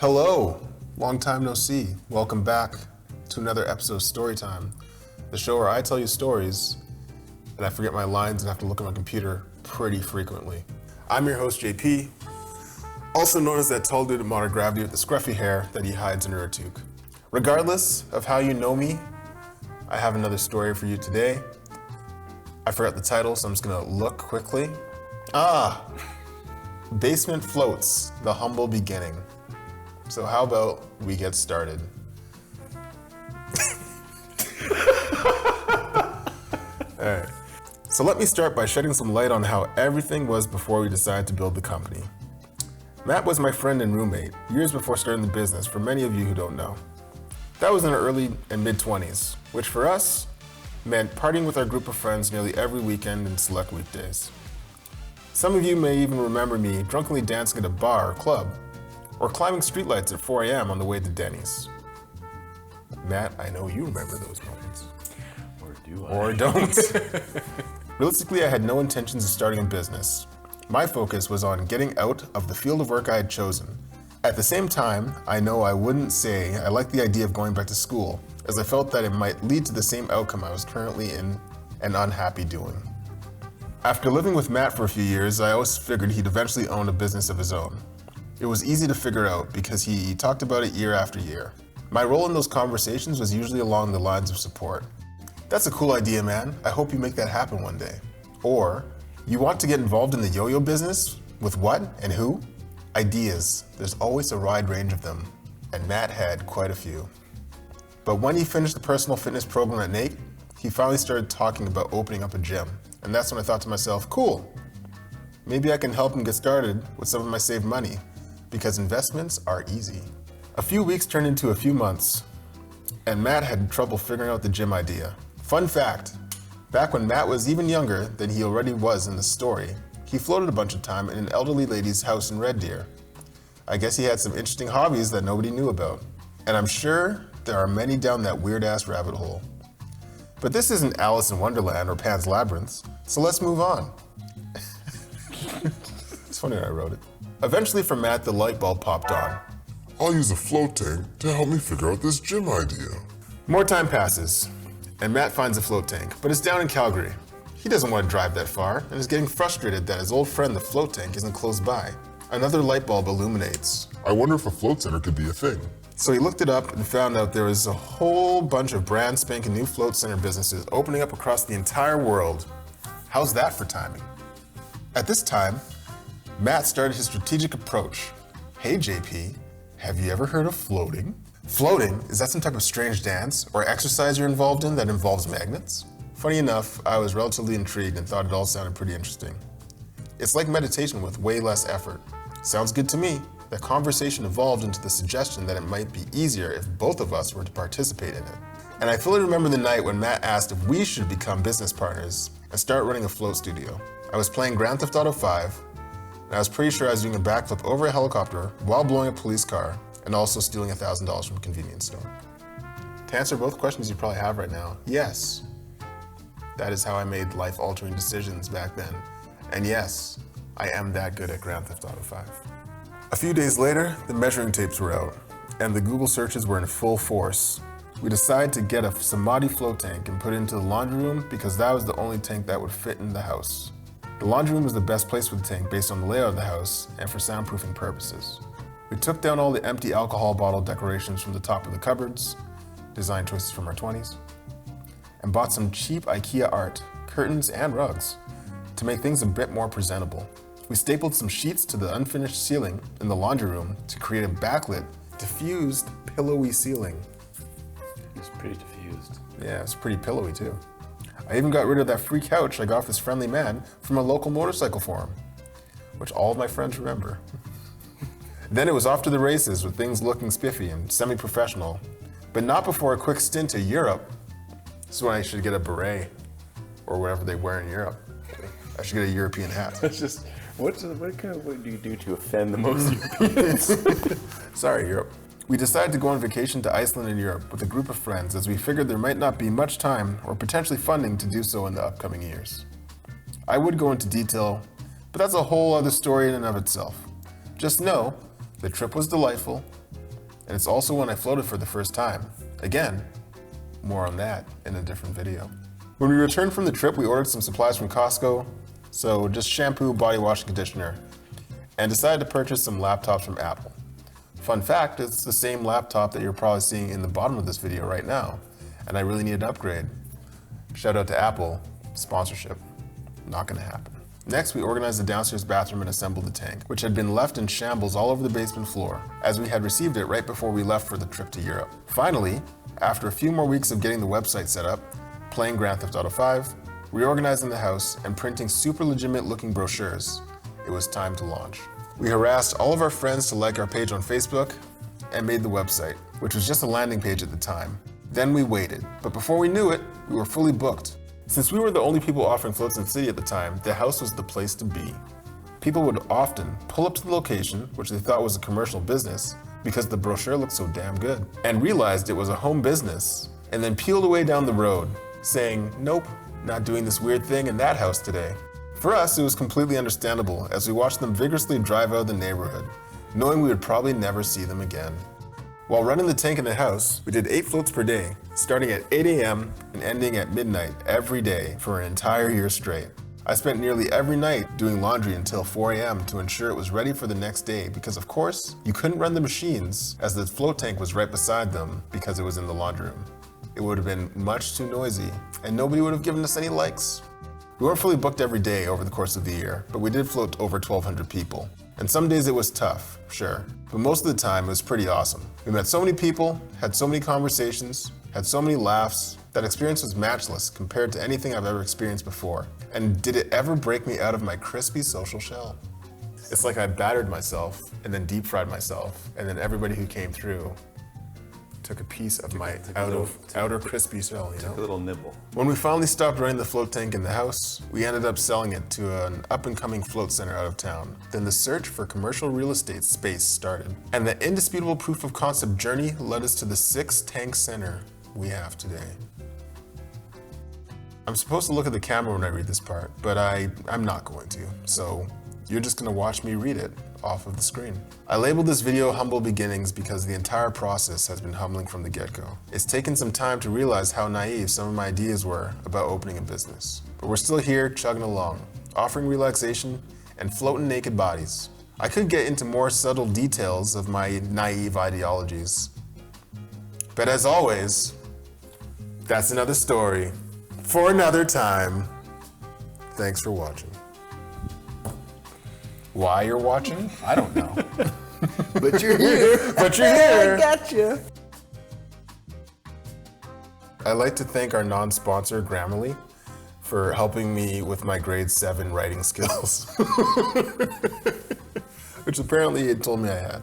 Hello, long time no see. Welcome back to another episode of Storytime, the show where I tell you stories and I forget my lines and have to look at my computer pretty frequently. I'm your host, JP, also known as that tall dude at Modern Gravity with the scruffy hair that he hides under a toque. Regardless of how you know me, I have another story for you today. I forgot the title, so I'm just gonna look quickly. Basement Floats, The Humble Beginning. So how about we get started? All right. So let me start by shedding some light on how everything was before we decided to build the company. Matt was my friend and roommate years before starting the business, for many of you who don't know. That was in our early and mid-20s, which for us meant partying with our group of friends nearly every weekend and select weekdays. Some of you may even remember me drunkenly dancing at a bar or club, or climbing streetlights at 4 a.m. on the way to Denny's. Matt, I know you remember those moments. Or do I? Or don't. Realistically, I had no intentions of starting a business. My focus was on getting out of the field of work I had chosen. At the same time, I know I wouldn't say I liked the idea of going back to school, as I felt that it might lead to the same outcome I was currently in and unhappy doing. After living with Matt for a few years, I always figured he'd eventually own a business of his own. It was easy to figure out because he talked about it year after year. My role in those conversations was usually along the lines of support. That's a cool idea, man. I hope you make that happen one day. Or, you want to get involved in the yo-yo business? With what and who? Ideas. There's always a wide range of them, and Matt had quite a few. But when he finished the personal fitness program at NAIT, he finally started talking about opening up a gym. And that's when I thought to myself, cool, maybe I can help him get started with some of my saved money, because investments are easy. A few weeks turned into a few months, and Matt had trouble figuring out the gym idea. Fun fact, back when Matt was even younger than he already was in the story, he floated a bunch of time in an elderly lady's house in Red Deer. I guess he had some interesting hobbies that nobody knew about, and I'm sure there are many down that weird-ass rabbit hole. But this isn't Alice in Wonderland or Pan's Labyrinth, so let's move on. It's funny when I wrote it. Eventually for Matt, the light bulb popped on. I'll use a float tank to help me figure out this gym idea. More time passes, and Matt finds a float tank, but it's down in Calgary. He doesn't want to drive that far, and is getting frustrated that his old friend, the float tank, isn't close by. Another light bulb illuminates. I wonder if a float center could be a thing. So he looked it up and found out there was a whole bunch of brand spanking new float center businesses opening up across the entire world. How's that for timing? At this time, Matt started his strategic approach. Hey JP, have you ever heard of floating? Floating, is that some type of strange dance or exercise you're involved in that involves magnets? Funny enough, I was relatively intrigued and thought it all sounded pretty interesting. It's like meditation with way less effort. Sounds good to me. That conversation evolved into the suggestion that it might be easier if both of us were to participate in it. And I fully remember the night when Matt asked if we should become business partners and start running a float studio. I was playing Grand Theft Auto 5, and I was pretty sure I was doing a backflip over a helicopter while blowing a police car and also stealing $1,000 from a convenience store. To answer both questions you probably have right now, yes, that is how I made life-altering decisions back then. And yes, I am that good at Grand Theft Auto 5. A few days later, the measuring tapes were out, and the Google searches were in full force. We decided to get a Samadhi float tank and put it into the laundry room because that was the only tank that would fit in the house. The laundry room was the best place for the tank based on the layout of the house and for soundproofing purposes. We took down all the empty alcohol bottle decorations from the top of the cupboards, design choices from our 20s, and bought some cheap IKEA art, curtains, and rugs to make things a bit more presentable. We stapled some sheets to the unfinished ceiling in the laundry room to create a backlit, diffused, pillowy ceiling. It's pretty diffused. Yeah, it's pretty pillowy too. I even got rid of that free couch I got off this friendly man from a local motorcycle forum, which all of my friends remember. Then it was off to the races with things looking spiffy and semi-professional, but not before a quick stint to Europe. This is when I should get a beret, or whatever they wear in Europe. I should get a European hat. It's just, what kind of work do you do to offend the most Europeans? Sorry, Europe. We decided to go on vacation to Iceland and Europe with a group of friends as we figured there might not be much time or potentially funding to do so in the upcoming years. I would go into detail, but that's a whole other story in and of itself. Just know, the trip was delightful, And it's also when I floated for the first time. Again, more on that in a different video. When we returned from the trip, we ordered some supplies from Costco, so just shampoo, body wash, and conditioner, and decided to purchase some laptops from Apple. Fun fact, it's the same laptop that you're probably seeing in the bottom of this video right now, and I really need an upgrade. Shout out to Apple, sponsorship, not gonna happen. Next, we organized the downstairs bathroom and assembled the tank, which had been left in shambles all over the basement floor, as we had received it right before we left for the trip to Europe. Finally, after a few more weeks of getting the website set up, playing Grand Theft Auto 5, reorganizing the house, and printing super legitimate looking brochures, it was time to launch. We harassed all of our friends to like our page on Facebook and made the website, which was just a landing page at the time. Then we waited, but before we knew it, we were fully booked. Since we were the only people offering floats in the city at the time, the house was the place to be. People would often pull up to the location, which they thought was a commercial business, because the brochure looked so damn good, and realized it was a home business, and then peeled away down the road, saying, nope, not doing this weird thing in that house today. For us, it was completely understandable as we watched them vigorously drive out of the neighborhood, knowing we would probably never see them again. While running the tank in the house, we did 8 floats per day, starting at 8 a.m. and ending at midnight every day for an entire year straight. I spent nearly every night doing laundry until 4 a.m. to ensure it was ready for the next day because, of course, you couldn't run the machines as the float tank was right beside them because it was in the laundry room. It would have been much too noisy, and nobody would have given us any likes. We weren't fully booked every day over the course of the year, but we did float to over 1,200 people. And some days it was tough, sure, but most of the time it was pretty awesome. We met so many people, had so many conversations, had so many laughs. That experience was matchless compared to anything I've ever experienced before. And did it ever break me out of my crispy social shell? It's like I battered myself and then deep fried myself, and then everybody who came through took a piece of my outer crispy shell, you know? A little nibble. When we finally stopped running the float tank in the house, we ended up selling it to an up-and-coming float center out of town. Then the search for commercial real estate space started. And the indisputable proof of concept journey led us to the 6-tank center we have today. I'm supposed to look at the camera when I read this part, but I'm not going to, so you're just gonna watch me read it off of the screen. I labeled this video Humble Beginnings because the entire process has been humbling from the get-go. It's taken some time to realize how naive some of my ideas were about opening a business. But we're still here chugging along, offering relaxation and floating naked bodies. I could get into more subtle details of my naive ideologies. But as always, that's another story for another time. Thanks for watching. Why you're watching? I don't know. But you're here. But you're here. I gotcha. I'd like to thank our non-sponsor, Grammarly, for helping me with my grade 7 writing skills, which apparently it told me I had.